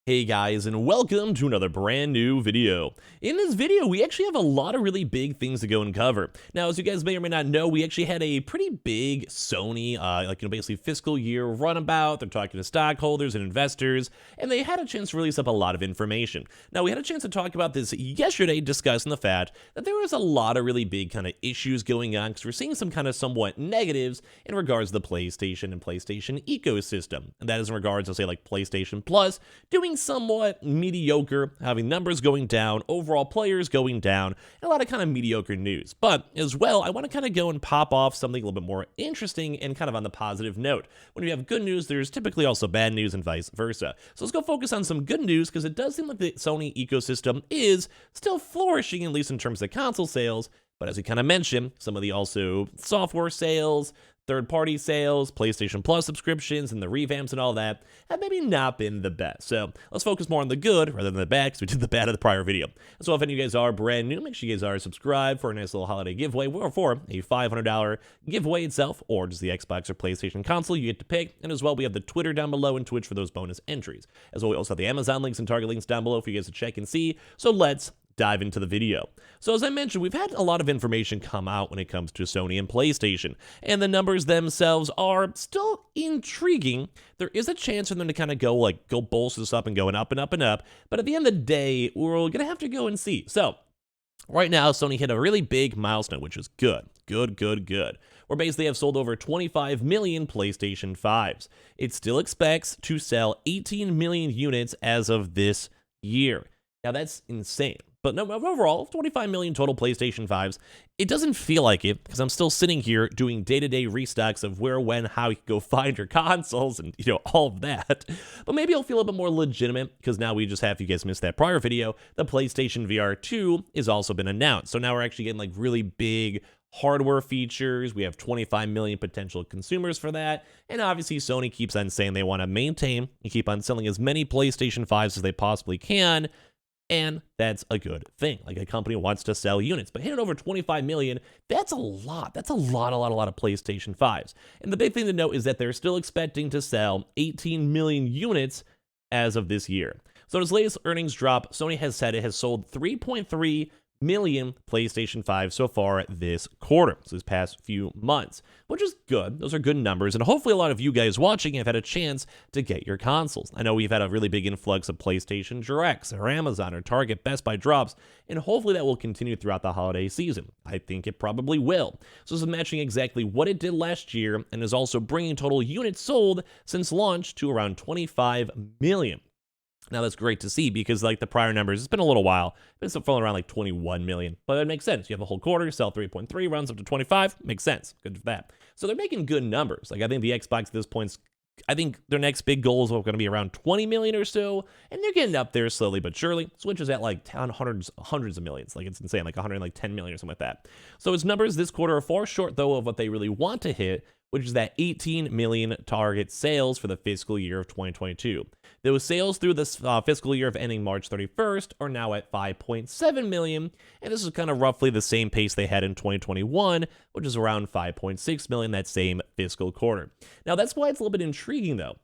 Hey guys, and welcome to another brand new video. In this video, we actually have a lot of really big things to go and cover. Now, as you guys may or may not know, we actually had a pretty big Sony, basically fiscal year runabout. They're talking to stockholders and investors, and they had a chance to release up a lot of information. Now, we had a chance to talk about this yesterday, discussing the fact that there was a lot of really big kind of issues going on, because we're seeing some kind of somewhat negatives in regards to the PlayStation and PlayStation ecosystem. And that is in regards to, say, like PlayStation Plus doing somewhat mediocre, having numbers going down, overall players going down, and a lot of kind of mediocre news. But as well, I want to kind of go and pop off something a little bit more interesting and kind of on the positive note. When you have good news, there's typically also bad news and vice versa. So let's go focus on some good news, because it does seem like the Sony ecosystem is still flourishing, at least in terms of console sales. But as we kind of mentioned, some of the also software sales, third-party sales, PlayStation Plus subscriptions, and the revamps and all that have maybe not been the best. So let's focus more on the good rather than the bad, because we did the bad in the prior video. So if any of you guys are brand new, make sure you guys are subscribed for a nice little holiday giveaway, or for a $500 giveaway itself, or just the Xbox or PlayStation console you get to pick. And as well, we have the Twitter down below and Twitch for those bonus entries. As well, we also have the Amazon links and Target links down below for you guys to check and see. So let's dive into the video. So as I mentioned, we've had a lot of information come out when it comes to Sony and PlayStation, and the numbers themselves are still intriguing. There is a chance for them to kind of go bolster this up and going up and up and up, but at the end of the day, we're gonna have to go and see. So right now, Sony hit a really big milestone, which is good. Where basically have sold over 25 million PlayStation 5s. It still expects to sell 18 million units as of this year. Now that's insane. But no, overall, 25 million total PlayStation 5s. It doesn't feel like it, because I'm still sitting here doing day-to-day restocks of where, when, how you can go find your consoles and, all of that. But maybe it'll feel a bit more legitimate, because now we just have, if you guys missed that prior video, the PlayStation VR 2 has also been announced. So now we're actually getting really big hardware features. We have 25 million potential consumers for that. And obviously, Sony keeps on saying they want to maintain and keep on selling as many PlayStation 5s as they possibly can. And that's a good thing. A company wants to sell units, but hitting over 25 million, that's a lot. That's a lot of PlayStation 5s. And the big thing to note is that they're still expecting to sell 18 million units as of this year. So in its latest earnings drop, Sony has said it has sold 3.3 million PlayStation 5 so far this quarter, so this past few months, which is good. Those are good numbers, and hopefully a lot of you guys watching have had a chance to get your consoles. I know we've had a really big influx of PlayStation Directs or Amazon or Target, Best Buy drops, and hopefully that will continue throughout the holiday season. I think it probably will. So this is matching exactly what it did last year, and is also bringing total units sold since launch to around 25 million. Now, that's great to see, because the prior numbers, it's been a little while. It's been falling around 21 million. But it makes sense. You have a whole quarter, sell 3.3, runs up to 25. Makes sense. Good for that. So they're making good numbers. I think the Xbox at this point, I think their next big goal is going to be around 20 million or so. And they're getting up there slowly but surely. Switch is at hundreds of millions. It's insane, 110 million or something like that. So its numbers this quarter are far short, though, of what they really want to hit, which is that 18 million target sales for the fiscal year of 2022. Those sales through this fiscal year of ending March 31st are now at 5.7 million, and this is kind of roughly the same pace they had in 2021, which is around 5.6 million that same fiscal quarter. Now, that's why it's a little bit intriguing, though,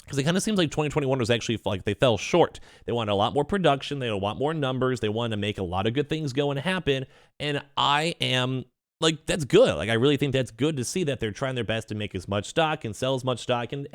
because it kind of seems like 2021 was actually they fell short. They wanted a lot more production, they want more numbers, they wanted to make a lot of good things go and happen, and I am that's good. I really think that's good to see that they're trying their best to make as much stock and sell as much stock, and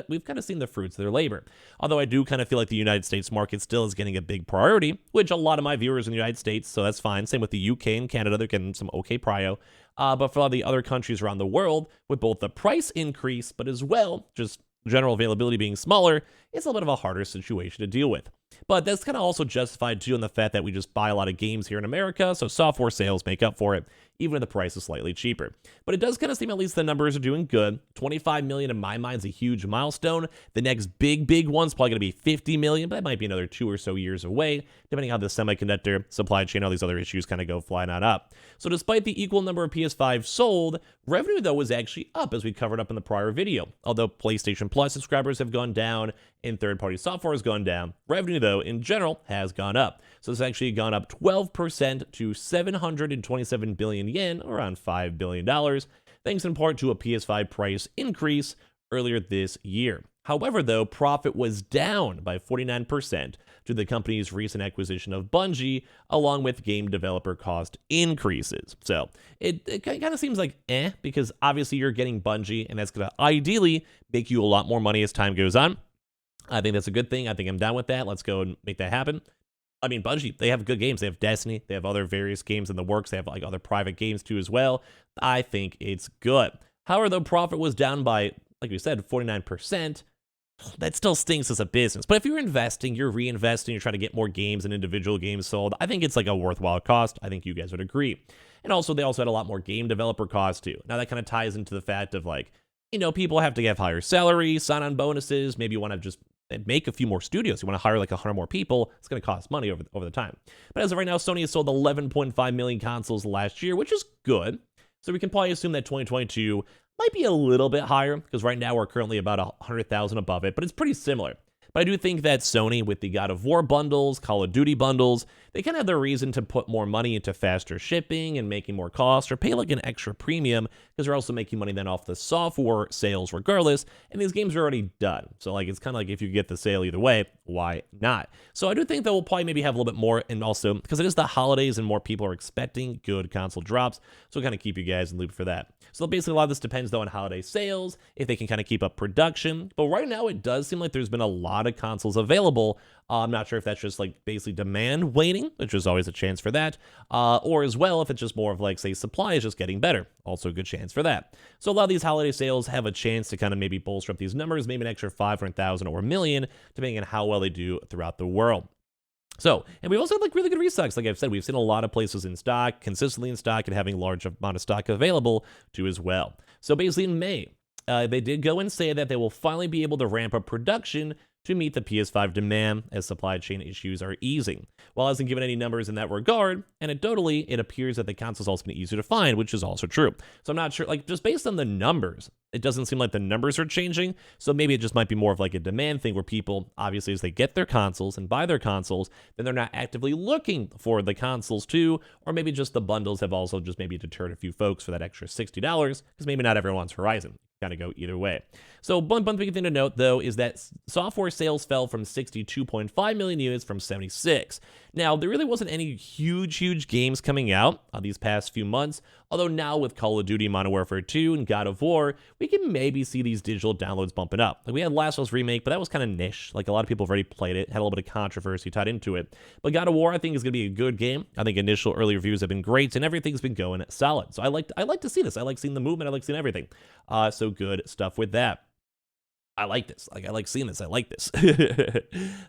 we've kind of seen the fruits of their labor. Although I do kind of feel like the United States market still is getting a big priority, which a lot of my viewers in the United States, so that's fine. Same with the UK and Canada, they're getting some okay prio. But for a lot of the other countries around the world, with both the price increase, but as well, just general availability being smaller, it's a little bit of a harder situation to deal with. But that's kind of also justified too in the fact that we just buy a lot of games here in America, so software sales make up for it, even if the price is slightly cheaper. But it does kind of seem at least the numbers are doing good. 25 million in my mind is a huge milestone. The next big one's probably going to be 50 million, but that might be another 2 or so years away, depending on how the semiconductor supply chain, all these other issues kind of go flying on up. So despite the equal number of PS5 sold, revenue though was actually up, as we covered up in the prior video. Although PlayStation Plus subscribers have gone down and third-party software has gone down, revenue though in general has gone up. So it's actually gone up 12% to 727 billion yen, around $5 billion, thanks in part to a PS5 price increase earlier this year. However, though, profit was down by 49% to the company's recent acquisition of Bungie, along with game developer cost increases. So it kind of seems like because obviously you're getting Bungie, and that's going to ideally make you a lot more money as time goes on. I think that's a good thing. I think I'm down with that. Let's go and make that happen. I mean, Bungie, they have good games. They have Destiny. They have other various games in the works. They have like other private games too as well. I think it's good. However, though, profit was down by, like we said, 49%. That still stinks as a business. But if you're investing, you're reinvesting, you're trying to get more games and individual games sold, I think it's like a worthwhile cost. I think you guys would agree. And also, they also had a lot more game developer costs too. Now, that kind of ties into the fact of like, people have to have higher salaries, sign-on bonuses. Maybe you want to just make a few more studios. You want to hire like 100 more people. It's going to cost money over the time. But as of right now, Sony has sold 11.5 million consoles last year, which is good. So we can probably assume that 2022 might be a little bit higher, because right now we're currently about 100,000 above it, but it's pretty similar. But I do think that Sony, with the God of War bundles, Call of Duty bundles, they kind of have the reason to put more money into faster shipping and making more costs, or pay like an extra premium, because they're also making money then off the software sales regardless, and these games are already done. So like, it's kind of like, if you get the sale either way, why not? So I do think that we'll probably maybe have a little bit more, and also because it is the holidays and more people are expecting good console drops, so we'll kind of keep you guys in the loop for that. So basically a lot of this depends though on holiday sales, if they can kind of keep up production, but right now it does seem like there's been a lot of consoles available. I'm not sure if that's just like basically demand waning, which is always a chance for that, or as well if it's just more of like, say, supply is just getting better, also a good chance for that. So a lot of these holiday sales have a chance to kind of maybe bolster up these numbers, maybe an extra 500,000 or a million, depending on how well they do throughout the world. So, and we've also had like really good restocks. Like I've said, we've seen a lot of places in stock, consistently in stock, and having large amount of stock available too as well. So basically in May, they did go and say that they will finally be able to ramp up production to meet the PS5 demand as supply chain issues are easing. While it hasn't given any numbers in that regard, anecdotally, it appears that the console is also going to be easier to find, which is also true. So I'm not sure, like just based on the numbers, it doesn't seem like the numbers are changing. So maybe it just might be more of like a demand thing where people, obviously, as they get their consoles and buy their consoles, then they're not actively looking for the consoles too, or maybe just the bundles have also just maybe deterred a few folks for that extra $60, because maybe not everyone wants Horizon. Kind of go either way. So one big thing to note, though, is that software sales fell from 62.5 million units from 76. Now, there really wasn't any huge games coming out these past few months, although now with Call of Duty Modern Warfare 2 and God of War, we can maybe see these digital downloads bumping up. Like we had Last of Us Remake, but that was kind of niche. Like a lot of people have already played it, had a little bit of controversy tied into it. But God of War, I think, is going to be a good game. I think initial early reviews have been great, and everything's been going solid. So I like to see this. I like seeing the movement. I like seeing everything. So good stuff with that. I like this. Like, I like seeing this. I like this.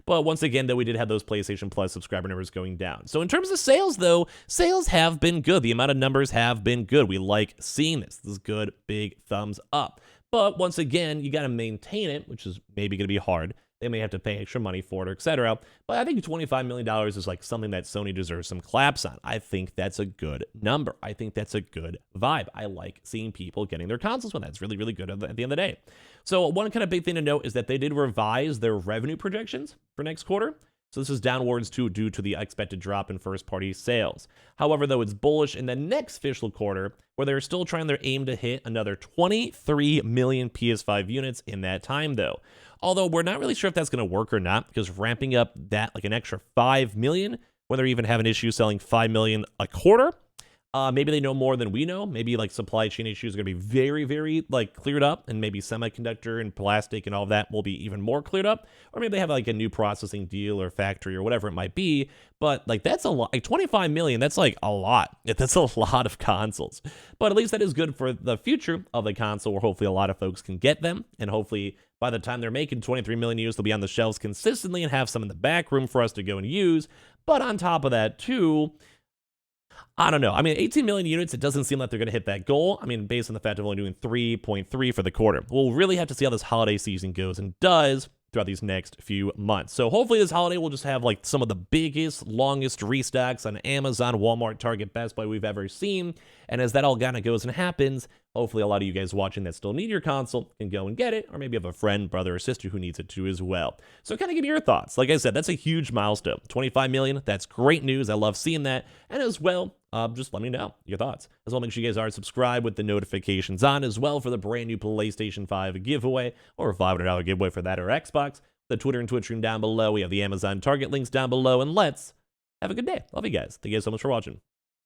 But once again, though, we did have those PlayStation Plus subscriber numbers going down. So in terms of sales, though, sales have been good. The amount of numbers have been good. We like seeing this. This is good. Big thumbs up. But once again, you got to maintain it, which is maybe going to be hard. They may have to pay extra money for it, or etc. But I think $25 million is like something that Sony deserves some claps on. I think that's a good number. I think that's a good vibe. I like seeing people getting their consoles when that's really, really good at the end of the day. So one kind of big thing to note is that they did revise their revenue projections for next quarter. So this is downwards due to the expected drop in first-party sales. However, though, it's bullish in the next fiscal quarter, where they're still trying their aim to hit another 23 million PS5 units in that time, though. Although we're not really sure if that's going to work or not, because ramping up that like an extra 5 million, when they're even having issues selling 5 million a quarter, maybe they know more than we know. Maybe like supply chain issues are going to be very, very like cleared up, and maybe semiconductor and plastic and all of that will be even more cleared up. Or maybe they have like a new processing deal or factory or whatever it might be. But like that's a lot, like 25 million, that's like a lot. That's a lot of consoles. But at least that is good for the future of the console, where hopefully a lot of folks can get them, and hopefully by the time they're making 23 million units, they'll be on the shelves consistently and have some in the back room for us to go and use. But on top of that too, I don't know. I mean, 18 million units, it doesn't seem like they're going to hit that goal. I mean, based on the fact of only doing 3.3 for the quarter. We'll really have to see how this holiday season goes and does throughout these next few months. So hopefully this holiday we'll just have like some of the biggest, longest restocks on Amazon, Walmart, Target, Best Buy we've ever seen. And as that all kind of goes and happens, hopefully a lot of you guys watching that still need your console can go and get it, or maybe have a friend, brother, or sister who needs it too as well. So kind of give me your thoughts. Like I said, that's a huge milestone. 25 million, that's great news. I love seeing that. And as well, just let me know your thoughts. As well, make sure you guys are subscribed with the notifications on as well for the brand new PlayStation 5 giveaway, or a $500 giveaway for that or Xbox. The Twitter and Twitch stream down below. We have the Amazon Target links down below. And let's have a good day. Love you guys. Thank you guys so much for watching.